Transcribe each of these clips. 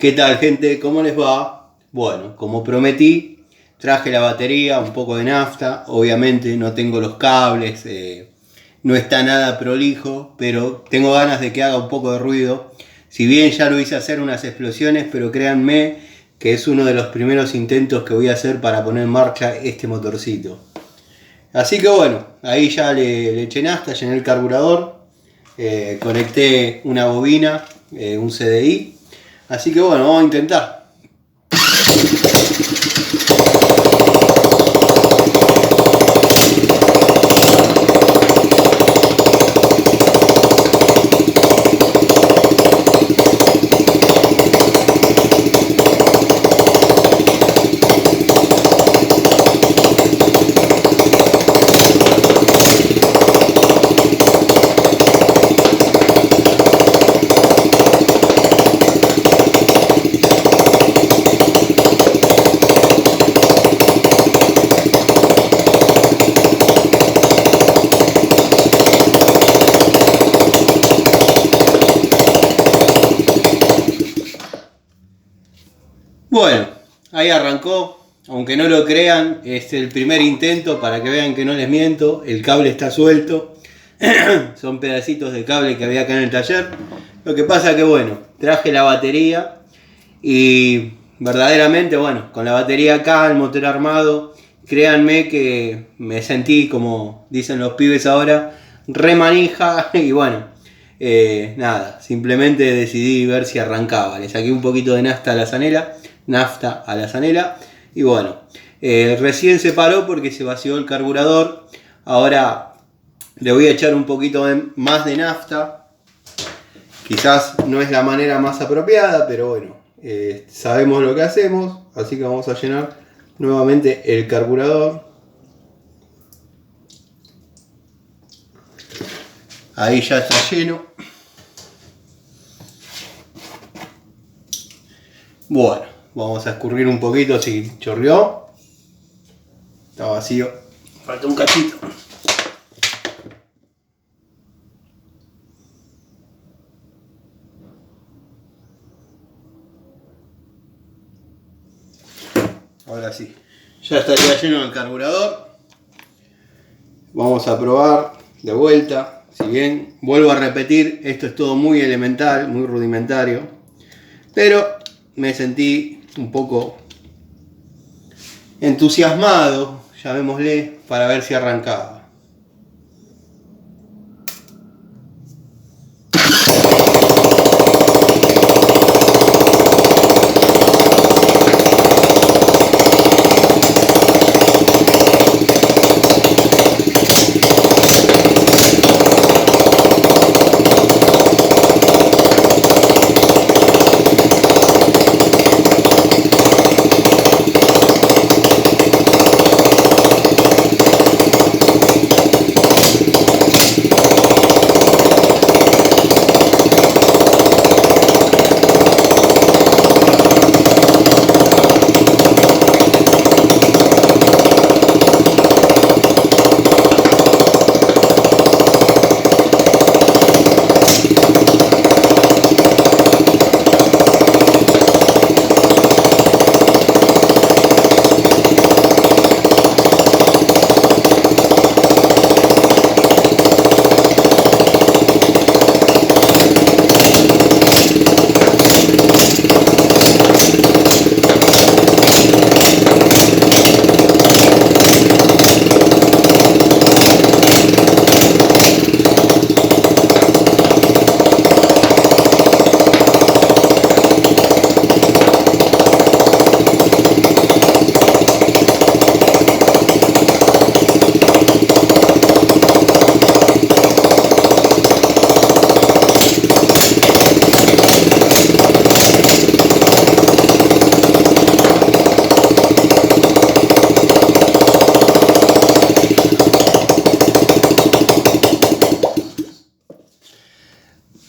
¿Qué tal, gente? ¿Cómo les va? Bueno, como prometí, traje la batería, un poco de nafta. Obviamente no tengo los cables, no está nada prolijo, pero tengo ganas de que haga un poco de ruido. Si bien ya lo hice hacer unas explosiones, pero créanme que es uno de los primeros intentos que voy a hacer para poner en marcha este motorcito. Así que bueno, ahí ya le eché nafta, llené el carburador, conecté una bobina, un CDI. Así que bueno, vamos a intentar. Bueno, ahí arrancó. Aunque no lo crean, es el primer intento para que vean que no les miento. El cable está suelto. Son pedacitos de cable que había acá en el taller. Lo que pasa que bueno, traje la batería y verdaderamente bueno, con la batería acá, el motor armado, créanme que me sentí, como dicen los pibes ahora, re manija y bueno, nada, simplemente decidí ver si arrancaba. Le saqué un poquito de nafta a la zanela y bueno, recién se paró porque se vació el carburador. Ahora le voy a echar un poquito más de nafta. Quizás no es la manera más apropiada, pero bueno, sabemos lo que hacemos, así que vamos a llenar nuevamente el carburador. Ahí ya está lleno. Bueno, vamos a escurrir un poquito si chorreó. Está vacío. Falta un cachito. Ahora sí. Ya estaría lleno el carburador. Vamos a probar de vuelta. Si bien vuelvo a repetir, esto es todo muy elemental, muy rudimentario. Pero me sentí un poco entusiasmado, llamémosle, para ver si arrancaba.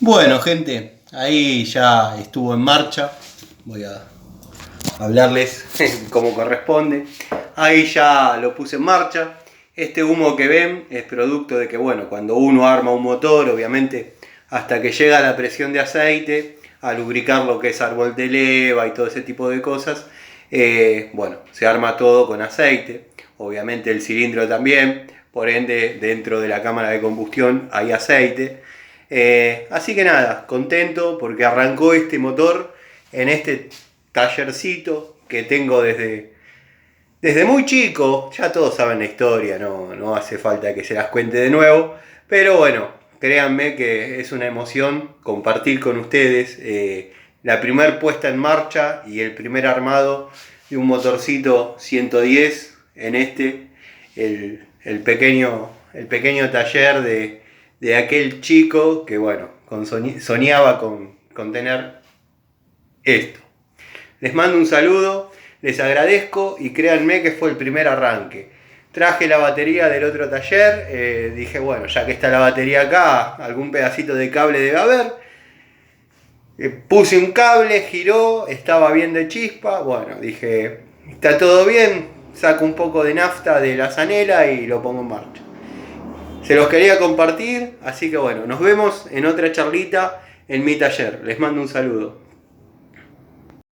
Bueno, gente, ahí ya estuvo en marcha. Voy a hablarles como corresponde. Ahí ya lo puse en marcha. Este humo que ven es producto de que, bueno, cuando uno arma un motor, obviamente, hasta que llega la presión de aceite, a lubricar lo que es árbol de leva y todo ese tipo de cosas. Bueno, se arma todo con aceite, obviamente el cilindro también, por ende dentro de la cámara de combustión hay aceite. Así que nada, contento porque arrancó este motor en este tallercito que tengo desde muy chico. Ya todos saben la historia, no hace falta que se las cuente de nuevo, pero bueno, créanme que es una emoción compartir con ustedes la primer puesta en marcha y el primer armado de un motorcito 110 en el pequeño taller de aquel chico que bueno, soñaba con tener esto. Les mando un saludo, les agradezco y créanme que fue el primer arranque. Traje la batería del otro taller, dije bueno, ya que está la batería acá, algún pedacito de cable debe haber. Puse un cable, giró, estaba bien de chispa, bueno, dije, está todo bien, saco un poco de nafta de la zanela y lo pongo en marcha. Se los quería compartir, así que bueno, nos vemos en otra charlita en mi taller. Les mando un saludo.